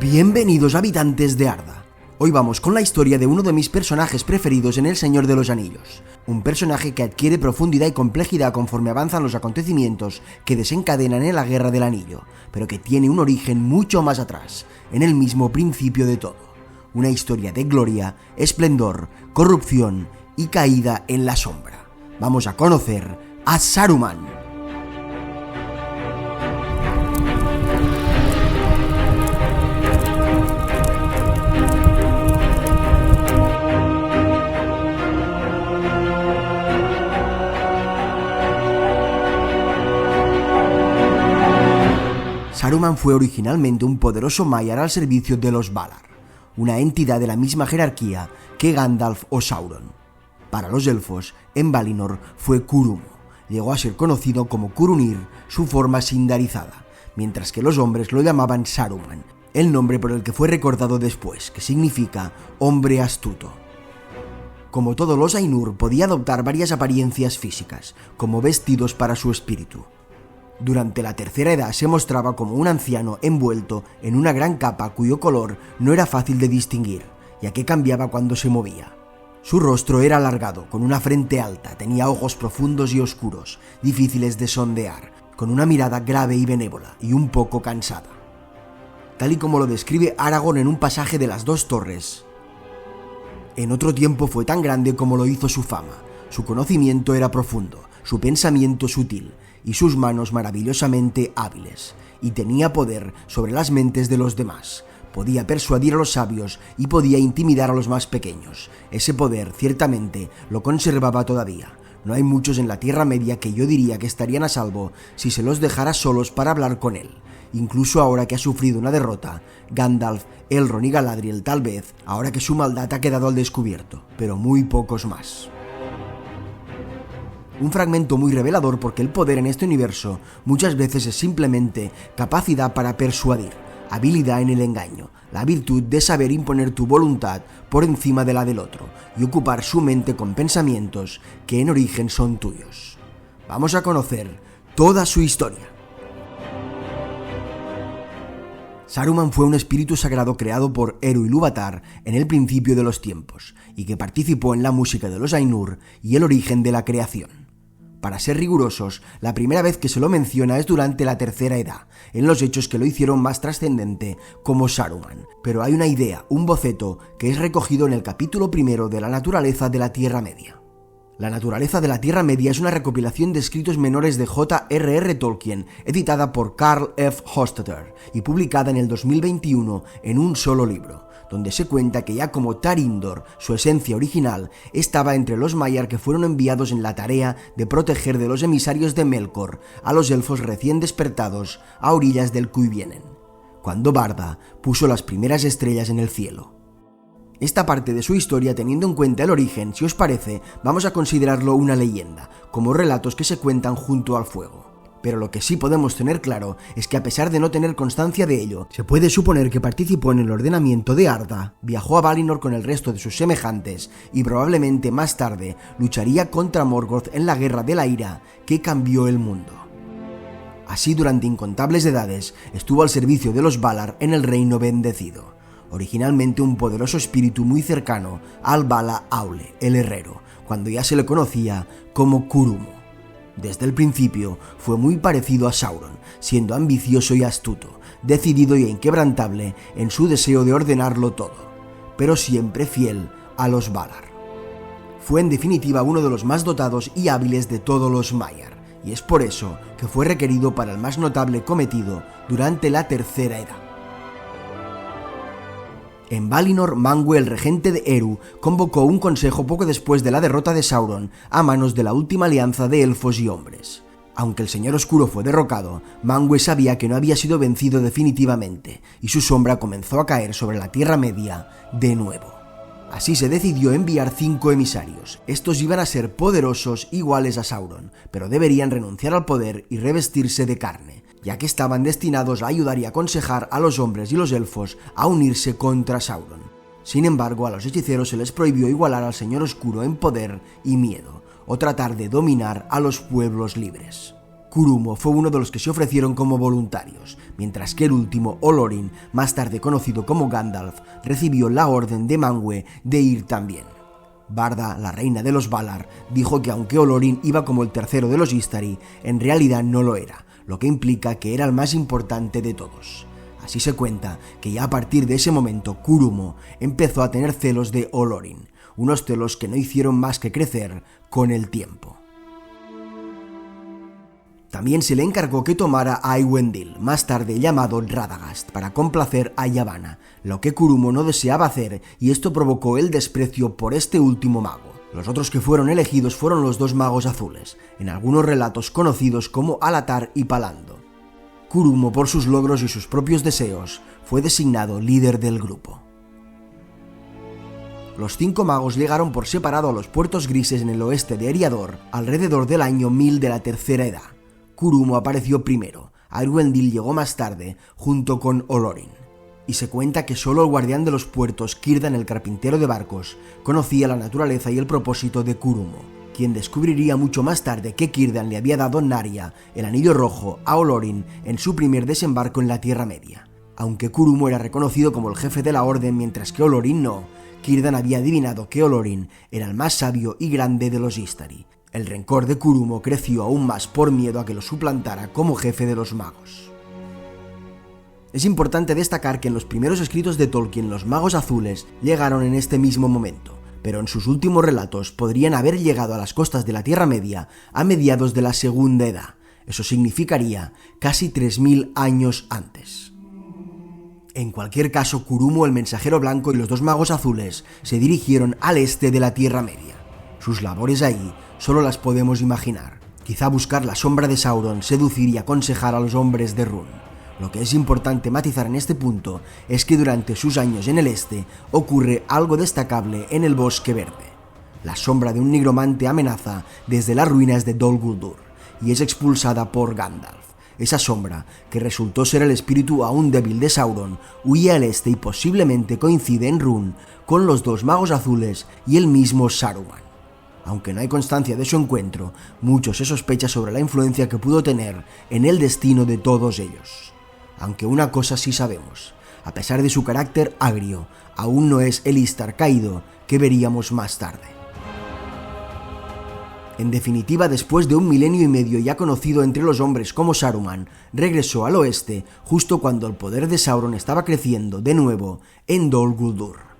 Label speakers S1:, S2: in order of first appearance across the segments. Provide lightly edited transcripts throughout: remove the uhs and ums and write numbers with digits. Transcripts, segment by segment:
S1: Bienvenidos habitantes de Arda. Hoy vamos con la historia de uno de mis personajes preferidos en El Señor de los Anillos. Un personaje que adquiere profundidad y complejidad conforme avanzan los acontecimientos que desencadenan en la Guerra del Anillo, pero que tiene un origen mucho más atrás, en el mismo principio de todo. Una historia de gloria, esplendor, corrupción y caída en la sombra. Vamos a conocer a Saruman. Saruman fue originalmente un poderoso Maiar al servicio de los Valar, una entidad de la misma jerarquía que Gandalf o Sauron. Para los elfos, en Valinor fue Curumo. Llegó a ser conocido como Curunir, su forma sindarizada, mientras que los hombres lo llamaban Saruman, el nombre por el que fue recordado después, que significa hombre astuto. Como todos los Ainur, podía adoptar varias apariencias físicas, como vestidos para su espíritu. Durante la Tercera Edad se mostraba como un anciano envuelto en una gran capa cuyo color no era fácil de distinguir, ya que cambiaba cuando se movía. Su rostro era alargado, con una frente alta, tenía ojos profundos y oscuros, difíciles de sondear, con una mirada grave y benévola, y un poco cansada. Tal y como lo describe Aragorn en un pasaje de Las Dos Torres. En otro tiempo fue tan grande como lo hizo su fama, su conocimiento era profundo, su pensamiento sutil, y sus manos maravillosamente hábiles, y tenía poder sobre las mentes de los demás. Podía persuadir a los sabios y podía intimidar a los más pequeños. Ese poder, ciertamente, lo conservaba todavía. No hay muchos en la Tierra Media que yo diría que estarían a salvo si se los dejara solos para hablar con él. Incluso ahora que ha sufrido una derrota, Gandalf, Elrond y Galadriel tal vez, ahora que su maldad ha quedado al descubierto, pero muy pocos más. Un fragmento muy revelador porque el poder en este universo muchas veces es simplemente capacidad para persuadir, habilidad en el engaño, la virtud de saber imponer tu voluntad por encima de la del otro y ocupar su mente con pensamientos que en origen son tuyos. Vamos a conocer toda su historia. Saruman fue un espíritu sagrado creado por Eru Ilúvatar en el principio de los tiempos y que participó en la música de los Ainur y el origen de la creación. Para ser rigurosos, la primera vez que se lo menciona es durante la Tercera Edad, en los hechos que lo hicieron más trascendente como Saruman. Pero hay una idea, un boceto, que es recogido en el capítulo 1 de la naturaleza de la Tierra Media. La naturaleza de la Tierra Media es una recopilación de escritos menores de J.R.R. Tolkien, editada por Carl F. Hostetter y publicada en el 2021 en un solo libro, donde se cuenta que ya como Tarindor, su esencia original, estaba entre los Maiar que fueron enviados en la tarea de proteger de los emisarios de Melkor a los elfos recién despertados a orillas del Cuivienen, cuando Barda puso las primeras estrellas en el cielo. Esta parte de su historia, teniendo en cuenta el origen, si os parece, vamos a considerarlo una leyenda, como relatos que se cuentan junto al fuego. Pero lo que sí podemos tener claro es que a pesar de no tener constancia de ello, se puede suponer que participó en el ordenamiento de Arda, viajó a Valinor con el resto de sus semejantes y probablemente más tarde lucharía contra Morgoth en la Guerra de la Ira que cambió el mundo. Así durante incontables edades estuvo al servicio de los Valar en el Reino Bendecido, originalmente un poderoso espíritu muy cercano al Vala Aule, el herrero, cuando ya se le conocía como Curumo. Desde el principio fue muy parecido a Sauron, siendo ambicioso y astuto, decidido y inquebrantable en su deseo de ordenarlo todo, pero siempre fiel a los Valar. Fue en definitiva uno de los más dotados y hábiles de todos los Maiar, y es por eso que fue requerido para el más notable cometido durante la Tercera Edad. En Valinor, Manwë, el regente de Eru, convocó un consejo poco después de la derrota de Sauron a manos de la última alianza de elfos y hombres. Aunque el Señor Oscuro fue derrocado, Manwë sabía que no había sido vencido definitivamente, y su sombra comenzó a caer sobre la Tierra Media de nuevo. Así se decidió enviar 5 emisarios. Estos iban a ser poderosos iguales a Sauron, pero deberían renunciar al poder y revestirse de carne, ya que estaban destinados a ayudar y aconsejar a los hombres y los elfos a unirse contra Sauron. Sin embargo, a los hechiceros se les prohibió igualar al Señor Oscuro en poder y miedo, o tratar de dominar a los pueblos libres. Kurumo fue uno de los que se ofrecieron como voluntarios, mientras que el último, Olorin, más tarde conocido como Gandalf, recibió la orden de Manwë de ir también. Barda, la reina de los Valar, dijo que aunque Olorin iba como el tercero de los Istari, en realidad no lo era, lo que implica que era el más importante de todos. Así se cuenta que ya a partir de ese momento Kurumo empezó a tener celos de Olorin, unos celos que no hicieron más que crecer con el tiempo. También se le encargó que tomara a Elendil, más tarde llamado Radagast, para complacer a Yavanna, lo que Kurumo no deseaba hacer, y esto provocó el desprecio por este último mago. Los otros que fueron elegidos fueron los dos magos azules, en algunos relatos conocidos como Alatar y Palando. Kurumo, por sus logros y sus propios deseos, fue designado líder del grupo. Los 5 magos llegaron por separado a los puertos grises en el oeste de Eriador alrededor del año 1000 de la Tercera Edad. Kurumo apareció primero, Elendil llegó más tarde, junto con Olorin. Y se cuenta que solo el guardián de los puertos, Círdan el carpintero de barcos, conocía la naturaleza y el propósito de Kurumo, quien descubriría mucho más tarde que Círdan le había dado Narya, el anillo rojo, a Olorin en su primer desembarco en la Tierra Media. Aunque Kurumo era reconocido como el jefe de la orden mientras que Olorin no, Círdan había adivinado que Olorin era el más sabio y grande de los Istari. El rencor de Kurumo creció aún más por miedo a que lo suplantara como jefe de los magos. Es importante destacar que en los primeros escritos de Tolkien los magos azules llegaron en este mismo momento, pero en sus últimos relatos podrían haber llegado a las costas de la Tierra Media a mediados de la Segunda Edad. Eso significaría casi 3000 años antes. En cualquier caso, Kurumo, el mensajero blanco, y los dos magos azules se dirigieron al este de la Tierra Media. Sus labores ahí solo las podemos imaginar. Quizá buscar la sombra de Sauron, seducir y aconsejar a los hombres de Rhûn. Lo que es importante matizar en este punto es que durante sus años en el este ocurre algo destacable en el Bosque Verde. La sombra de un nigromante amenaza desde las ruinas de Dol Guldur y es expulsada por Gandalf. Esa sombra, que resultó ser el espíritu aún débil de Sauron, huye al este y posiblemente coincide en Rhûn con los dos magos azules y el mismo Saruman. Aunque no hay constancia de su encuentro, mucho se sospecha sobre la influencia que pudo tener en el destino de todos ellos. Aunque una cosa sí sabemos, a pesar de su carácter agrio, aún no es el Istar caído que veríamos más tarde. En definitiva, después de 1 milenio y medio ya conocido entre los hombres como Saruman, regresó al oeste justo cuando el poder de Sauron estaba creciendo de nuevo en Dol Guldur.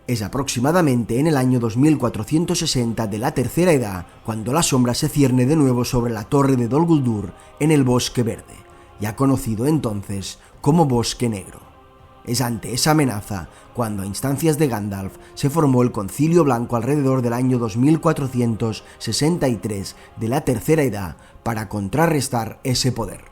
S1: Es aproximadamente en el año 2460 de la Tercera Edad cuando la sombra se cierne de nuevo sobre la torre de Dol Guldur en el Bosque Verde, ya conocido entonces como Bosque Negro. Es ante esa amenaza cuando a instancias de Gandalf se formó el Concilio Blanco alrededor del año 2463 de la Tercera Edad para contrarrestar ese poder.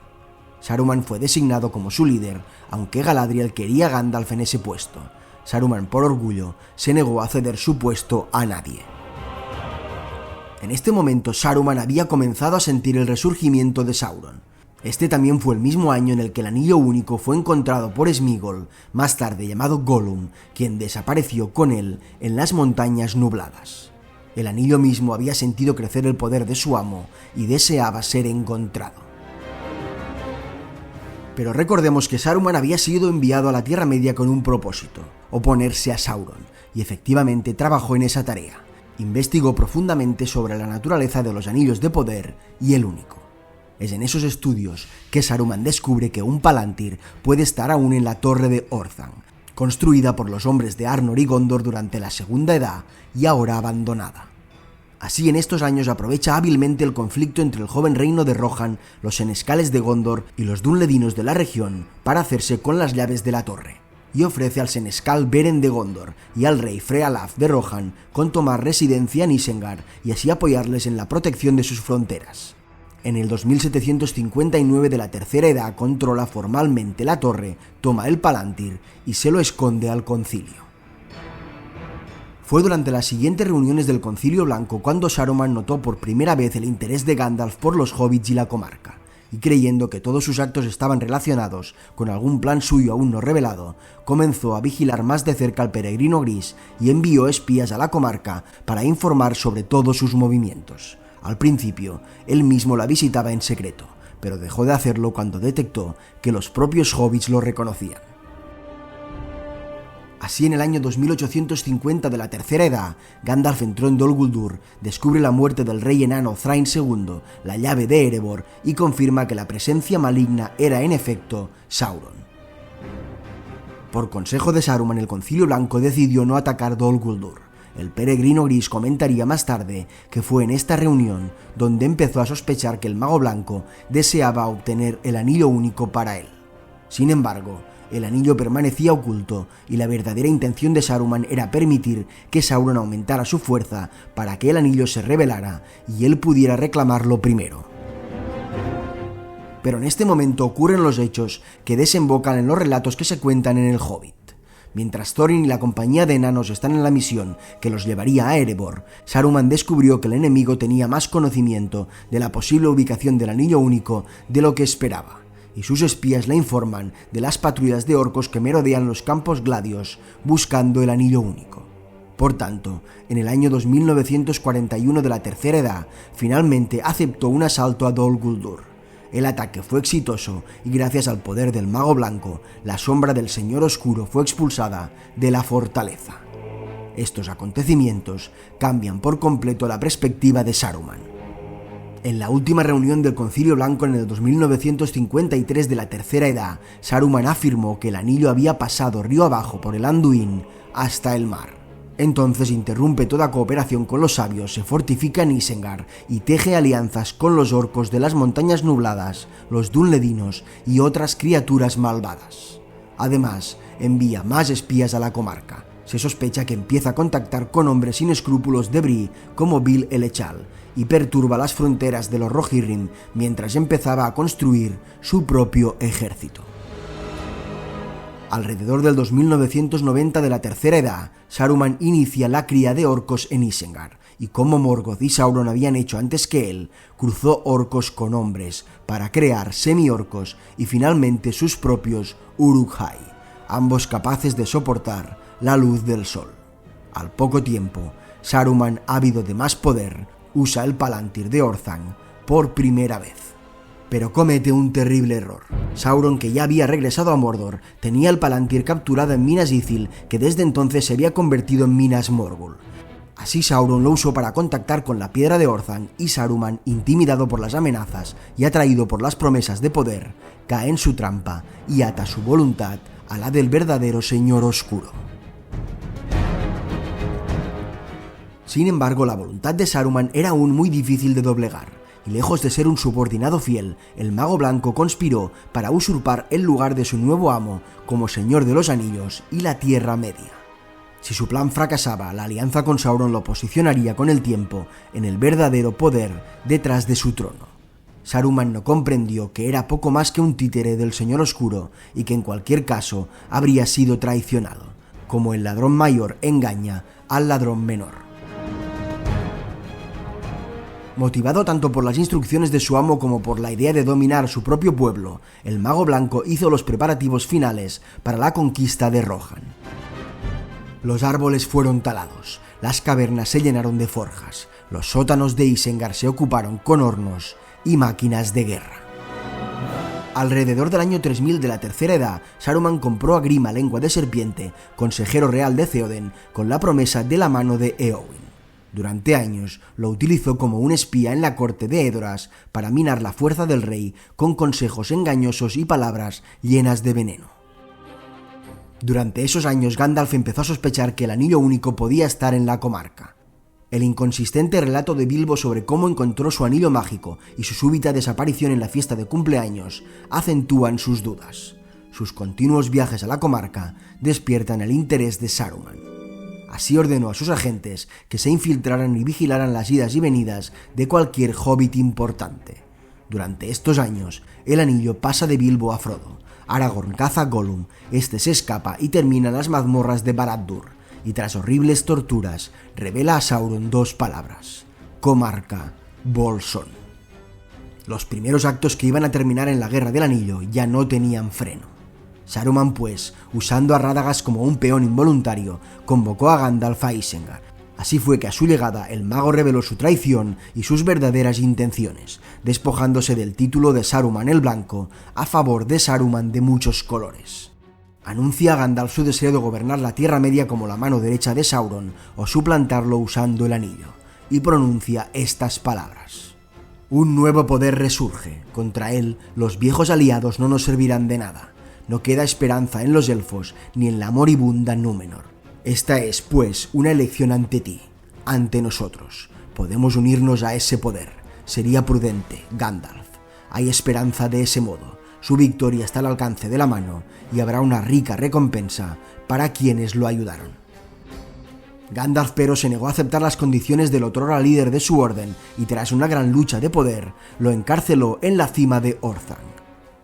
S1: Saruman fue designado como su líder, aunque Galadriel quería a Gandalf en ese puesto. Saruman, por orgullo, se negó a ceder su puesto a nadie. En este momento Saruman había comenzado a sentir el resurgimiento de Sauron. Este también fue el mismo año en el que el Anillo Único fue encontrado por Sméagol, más tarde llamado Gollum, quien desapareció con él en las Montañas Nubladas. El anillo mismo había sentido crecer el poder de su amo y deseaba ser encontrado. Pero recordemos que Saruman había sido enviado a la Tierra Media con un propósito: oponerse a Sauron, y efectivamente trabajó en esa tarea. Investigó profundamente sobre la naturaleza de los anillos de poder y el único. Es en esos estudios que Saruman descubre que un Palantir puede estar aún en la Torre de Orthanc, construida por los hombres de Arnor y Gondor durante la Segunda Edad y ahora abandonada. Así, en estos años aprovecha hábilmente el conflicto entre el joven reino de Rohan, los senescales de Gondor y los dunledinos de la región para hacerse con las llaves de la torre, y ofrece al senescal Beren de Gondor y al rey Frealaf de Rohan con tomar residencia en Isengard y así apoyarles en la protección de sus fronteras. En el 2759 de la Tercera Edad controla formalmente la torre, toma el Palantir y se lo esconde al concilio. Fue durante las siguientes reuniones del Concilio Blanco cuando Saruman notó por primera vez el interés de Gandalf por los hobbits y la comarca, y creyendo que todos sus actos estaban relacionados con algún plan suyo aún no revelado, comenzó a vigilar más de cerca al peregrino gris y envió espías a la comarca para informar sobre todos sus movimientos. Al principio, él mismo la visitaba en secreto, pero dejó de hacerlo cuando detectó que los propios hobbits lo reconocían. Así, en el año 2850 de la Tercera Edad, Gandalf entró en Dol Guldur, descubre la muerte del rey enano Thrain II, la llave de Erebor, y confirma que la presencia maligna era en efecto Sauron. Por consejo de Saruman, el Concilio Blanco decidió no atacar Dol Guldur. El peregrino gris comentaría más tarde que fue en esta reunión donde empezó a sospechar que el Mago Blanco deseaba obtener el Anillo Único para él. Sin embargo, el anillo permanecía oculto y la verdadera intención de Saruman era permitir que Sauron aumentara su fuerza para que el anillo se revelara y él pudiera reclamarlo primero. Pero en este momento ocurren los hechos que desembocan en los relatos que se cuentan en El Hobbit. Mientras Thorin y la compañía de enanos están en la misión que los llevaría a Erebor, Saruman descubrió que el enemigo tenía más conocimiento de la posible ubicación del Anillo Único de lo que esperaba, y sus espías le informan de las patrullas de orcos que merodean los campos gladios buscando el Anillo Único. Por tanto, en el año 2941 de la Tercera Edad, finalmente aceptó un asalto a Dol Guldur. El ataque fue exitoso y gracias al poder del Mago Blanco, la sombra del Señor Oscuro fue expulsada de la fortaleza. Estos acontecimientos cambian por completo la perspectiva de Saruman. En la última reunión del Concilio Blanco en el 2953 de la Tercera Edad, Saruman afirmó que el anillo había pasado río abajo por el Anduin hasta el mar. Entonces interrumpe toda cooperación con los sabios, se fortifica en Isengard y teje alianzas con los orcos de las montañas nubladas, los dunledinos y otras criaturas malvadas. Además, envía más espías a la comarca. Se sospecha que empieza a contactar con hombres sin escrúpulos de Bree como Bil el Echal y perturba las fronteras de los Rohirrim mientras empezaba a construir su propio ejército. Alrededor del 2990 de la Tercera Edad, Saruman inicia la cría de orcos en Isengard, y como Morgoth y Sauron habían hecho antes que él, cruzó orcos con hombres para crear semi-orcos y finalmente sus propios Uruk-hai, ambos capaces de soportar la luz del sol. Al poco tiempo, Saruman, ávido de más poder, usa el Palantir de Orthanc por primera vez. Pero comete un terrible error. Sauron, que ya había regresado a Mordor, tenía el Palantir capturado en Minas Ithil, que desde entonces se había convertido en Minas Morgul. Así Sauron lo usó para contactar con la Piedra de Orthanc y Saruman, intimidado por las amenazas y atraído por las promesas de poder, cae en su trampa y ata su voluntad a la del verdadero Señor Oscuro. Sin embargo, la voluntad de Saruman era aún muy difícil de doblegar, y lejos de ser un subordinado fiel, el Mago Blanco conspiró para usurpar el lugar de su nuevo amo como Señor de los Anillos y la Tierra Media. Si su plan fracasaba, la alianza con Sauron lo posicionaría con el tiempo en el verdadero poder detrás de su trono. Saruman no comprendió que era poco más que un títere del Señor Oscuro y que en cualquier caso habría sido traicionado, como el ladrón mayor engaña al ladrón menor. Motivado tanto por las instrucciones de su amo como por la idea de dominar su propio pueblo, el Mago Blanco hizo los preparativos finales para la conquista de Rohan. Los árboles fueron talados, las cavernas se llenaron de forjas, los sótanos de Isengard se ocuparon con hornos y máquinas de guerra. Alrededor del año 3000 de la Tercera Edad, Saruman compró a Grima Lengua de Serpiente, consejero real de Theoden, con la promesa de la mano de Éowyn. Durante años lo utilizó como un espía en la corte de Edoras para minar la fuerza del rey con consejos engañosos y palabras llenas de veneno. Durante esos años Gandalf empezó a sospechar que el Anillo Único podía estar en la comarca. El inconsistente relato de Bilbo sobre cómo encontró su anillo mágico y su súbita desaparición en la fiesta de cumpleaños acentúan sus dudas. Sus continuos viajes a la comarca despiertan el interés de Saruman. Así ordenó a sus agentes que se infiltraran y vigilaran las idas y venidas de cualquier hobbit importante. Durante estos años, el anillo pasa de Bilbo a Frodo. Aragorn caza a Gollum, este se escapa y termina en las mazmorras de Barad-dûr, y tras horribles torturas, revela a Sauron dos palabras: comarca, Bolsón. Los primeros actos que iban a terminar en la Guerra del Anillo ya no tenían freno. Saruman, pues, usando a Radagast como un peón involuntario, convocó a Gandalf a Isengard. Así fue que a su llegada el mago reveló su traición y sus verdaderas intenciones, despojándose del título de Saruman el Blanco a favor de Saruman de muchos colores. Anuncia a Gandalf su deseo de gobernar la Tierra Media como la mano derecha de Sauron o suplantarlo usando el anillo, y pronuncia estas palabras: un nuevo poder resurge, contra él los viejos aliados no nos servirán de nada, no queda esperanza en los elfos ni en la moribunda Númenor. Esta es, pues, una elección ante ti, ante nosotros. Podemos unirnos a ese poder. Sería prudente, Gandalf. Hay esperanza de ese modo. Su victoria está al alcance de la mano y habrá una rica recompensa para quienes lo ayudaron. Gandalf, pero, se negó a aceptar las condiciones del otrora líder de su orden y tras una gran lucha de poder, lo encarceló en la cima de Orthanc.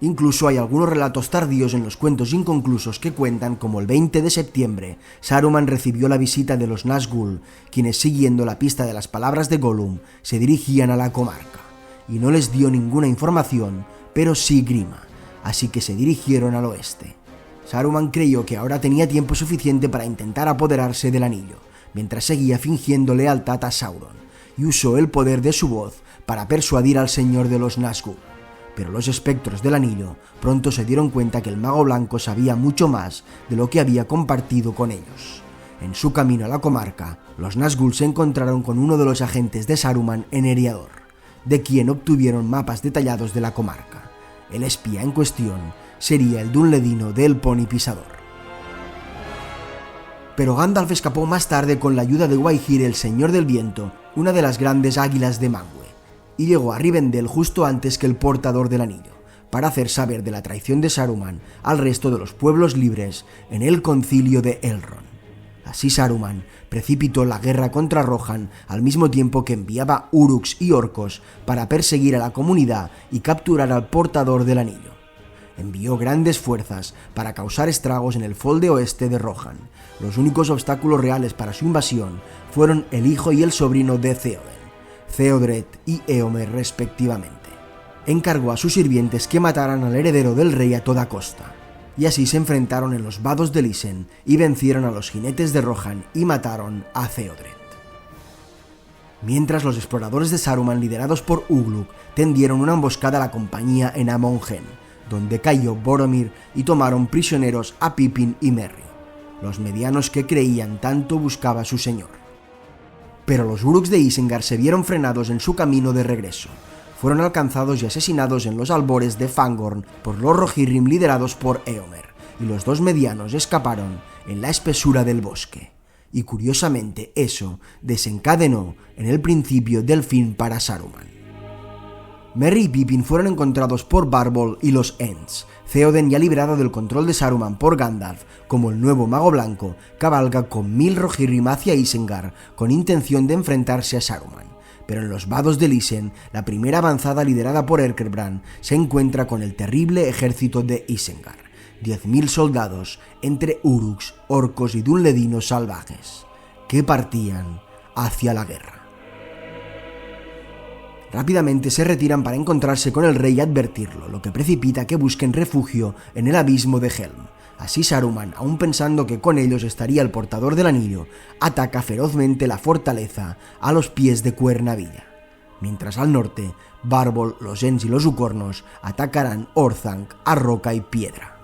S1: Incluso hay algunos relatos tardíos en los cuentos inconclusos que cuentan como el 20 de septiembre Saruman recibió la visita de los Nazgûl, quienes, siguiendo la pista de las palabras de Gollum, se dirigían a la comarca, y no les dio ninguna información, pero sí grima, así que se dirigieron al oeste. Saruman creyó que ahora tenía tiempo suficiente para intentar apoderarse del anillo, mientras seguía fingiendo lealtad a Sauron, y usó el poder de su voz para persuadir al señor de los Nazgûl. Pero los espectros del anillo pronto se dieron cuenta que el mago blanco sabía mucho más de lo que había compartido con ellos. En su camino a la comarca, los Nazgûl se encontraron con uno de los agentes de Saruman en Eriador, de quien obtuvieron mapas detallados de la comarca. El espía en cuestión sería el dunledino del Pony Pisador. Pero Gandalf escapó más tarde con la ayuda de Gwaihir, el Señor del Viento, una de las grandes águilas de Manwë, y llegó a Rivendell justo antes que el portador del anillo, para hacer saber de la traición de Saruman al resto de los pueblos libres en el concilio de Elrond. Así Saruman precipitó la guerra contra Rohan al mismo tiempo que enviaba Uruks y orcos para perseguir a la comunidad y capturar al portador del anillo. Envió grandes fuerzas para causar estragos en el Folde Oeste de Rohan. Los únicos obstáculos reales para su invasión fueron el hijo y el sobrino de Theoden, Theodred y Éomer respectivamente. Encargó a sus sirvientes que mataran al heredero del rey a toda costa, y así se enfrentaron en los vados de Lisen y vencieron a los jinetes de Rohan y mataron a Theodred. Mientras, los exploradores de Saruman, liderados por Ugluk, tendieron una emboscada a la compañía en Amon Hen, donde cayó Boromir y tomaron prisioneros a Pippin y Merry, los medianos que creían tanto buscaba a su señor. Pero los Uruks de Isengard se vieron frenados en su camino de regreso. Fueron alcanzados y asesinados en los albores de Fangorn por los Rohirrim liderados por Éomer, y los dos medianos escaparon en la espesura del bosque. Y curiosamente eso desencadenó en el principio del fin para Saruman. Merry y Pippin fueron encontrados por Barbol y los Ents. Theoden, ya liberado del control de Saruman por Gandalf como el nuevo mago blanco, cabalga con 1000 Rohirrim hacia Isengard con intención de enfrentarse a Saruman. Pero en los vados de Lisen, la primera avanzada liderada por Erkelbrand se encuentra con el terrible ejército de Isengard, 10.000 soldados entre Uruks, orcos y dunledinos salvajes, que partían hacia la guerra. Rápidamente se retiran para encontrarse con el rey y advertirlo, lo que precipita que busquen refugio en el abismo de Helm. Así Saruman, aún pensando que con ellos estaría el portador del anillo, ataca ferozmente la fortaleza a los pies de Cuernavilla. Mientras al norte, Barbol, los Ents y los Ucornos atacarán Orthanc a roca y piedra.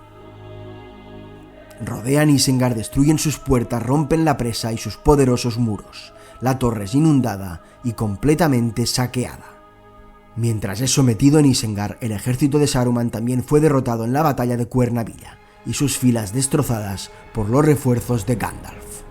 S1: Rodean Isengard, destruyen sus puertas, rompen la presa y sus poderosos muros. La torre es inundada y completamente saqueada. Mientras es sometido en Isengard, el ejército de Saruman también fue derrotado en la batalla de Cuernavilla, y sus filas destrozadas por los refuerzos de Gandalf.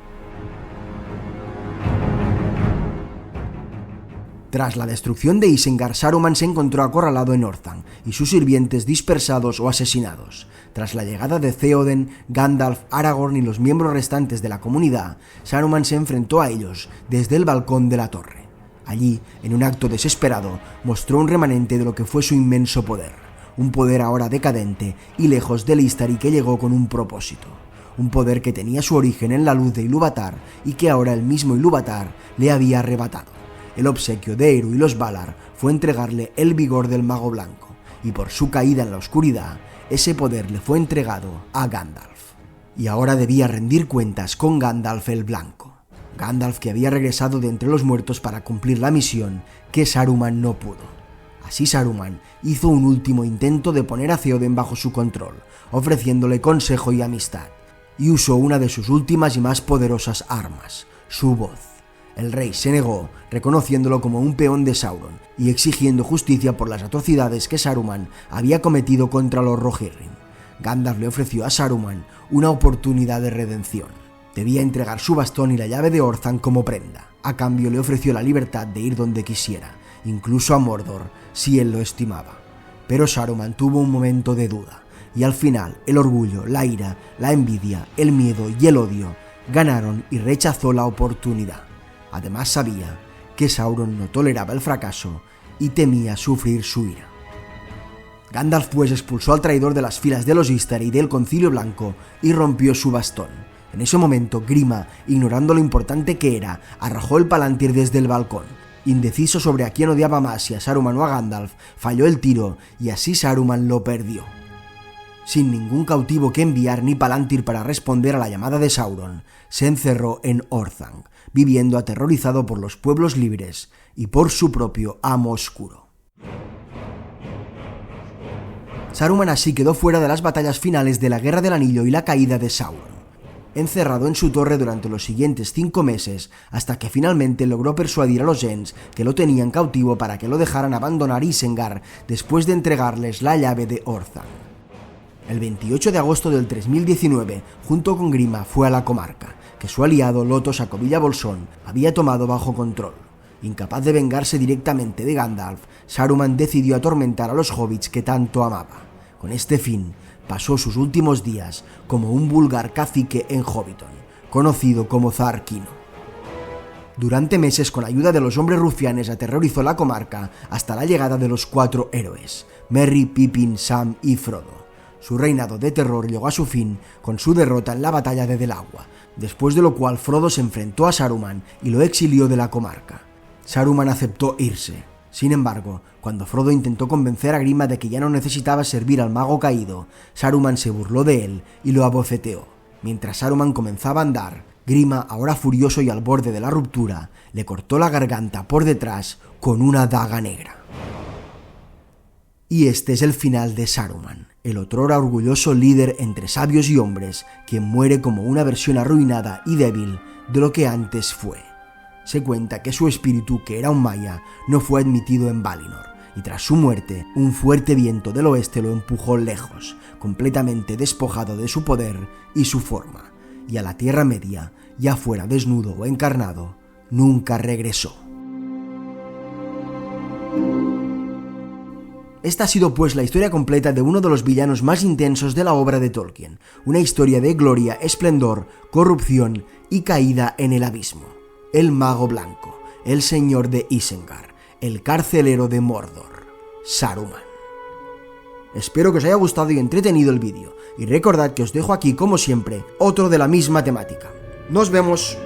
S1: Tras la destrucción de Isengard, Saruman se encontró acorralado en Orthanc y sus sirvientes dispersados o asesinados. Tras la llegada de Theoden, Gandalf, Aragorn y los miembros restantes de la comunidad, Saruman se enfrentó a ellos desde el balcón de la torre. Allí, en un acto desesperado, mostró un remanente de lo que fue su inmenso poder, un poder ahora decadente y lejos del Istari que llegó con un propósito, un poder que tenía su origen en la luz de Ilúvatar y que ahora el mismo Ilúvatar le había arrebatado. El obsequio de Eru y los Valar fue entregarle el vigor del mago blanco, y por su caída en la oscuridad, ese poder le fue entregado a Gandalf. Y ahora debía rendir cuentas con Gandalf el Blanco. Gandalf, que había regresado de entre los muertos para cumplir la misión que Saruman no pudo. Así Saruman hizo un último intento de poner a Theoden bajo su control, ofreciéndole consejo y amistad, y usó una de sus últimas y más poderosas armas, su voz. El rey se negó, reconociéndolo como un peón de Sauron y exigiendo justicia por las atrocidades que Saruman había cometido contra los Rohirrim. Gandalf le ofreció a Saruman una oportunidad de redención. Debía entregar su bastón y la llave de Orthanc como prenda. A cambio le ofreció la libertad de ir donde quisiera, incluso a Mordor, si él lo estimaba. Pero Saruman tuvo un momento de duda, y al final el orgullo, la ira, la envidia, el miedo y el odio ganaron y rechazó la oportunidad. Además sabía que Sauron no toleraba el fracaso y temía sufrir su ira. Gandalf pues expulsó al traidor de las filas de los Istari y del Concilio Blanco y rompió su bastón. En ese momento Grima, ignorando lo importante que era, arrojó el palantir desde el balcón. Indeciso sobre a quién odiaba más, si a Saruman o a Gandalf, falló el tiro y así Saruman lo perdió. Sin ningún cautivo que enviar ni palantir para responder a la llamada de Sauron, se encerró en Orthanc, viviendo aterrorizado por los pueblos libres y por su propio amo oscuro. Saruman así quedó fuera de las batallas finales de la Guerra del Anillo y la caída de Sauron, encerrado en su torre durante los siguientes 5 meses, hasta que finalmente logró persuadir a los Ents que lo tenían cautivo para que lo dejaran abandonar Isengard después de entregarles la llave de Orthanc. El 28 de agosto del 3019, junto con Grima, fue a la comarca, que su aliado Lothos Acobilla Bolsón había tomado bajo control. Incapaz de vengarse directamente de Gandalf, Saruman decidió atormentar a los hobbits que tanto amaba. Con este fin, pasó sus últimos días como un vulgar cacique en Hobbiton, conocido como Zar Kino. Durante meses, con ayuda de los hombres rufianes, aterrorizó la comarca hasta la llegada de los 4 héroes, Merry, Pippin, Sam y Frodo. Su reinado de terror llegó a su fin con su derrota en la batalla de Del Agua, después de lo cual Frodo se enfrentó a Saruman y lo exilió de la comarca. Saruman aceptó irse. Sin embargo, cuando Frodo intentó convencer a Grima de que ya no necesitaba servir al mago caído, Saruman se burló de él y lo abofeteó. Mientras Saruman comenzaba a andar, Grima, ahora furioso y al borde de la ruptura, le cortó la garganta por detrás con una daga negra. Y este es el final de Saruman, el otrora orgulloso líder entre sabios y hombres, quien muere como una versión arruinada y débil de lo que antes fue. Se cuenta que su espíritu, que era un Maya, no fue admitido en Valinor, y tras su muerte, un fuerte viento del oeste lo empujó lejos, completamente despojado de su poder y su forma, y a la Tierra Media, ya fuera desnudo o encarnado, nunca regresó. Esta ha sido pues la historia completa de uno de los villanos más intensos de la obra de Tolkien, una historia de gloria, esplendor, corrupción y caída en el abismo. El Mago Blanco, el Señor de Isengard, el carcelero de Mordor, Saruman. Espero que os haya gustado y entretenido el vídeo, y recordad que os dejo aquí, como siempre, otro de la misma temática. ¡Nos vemos!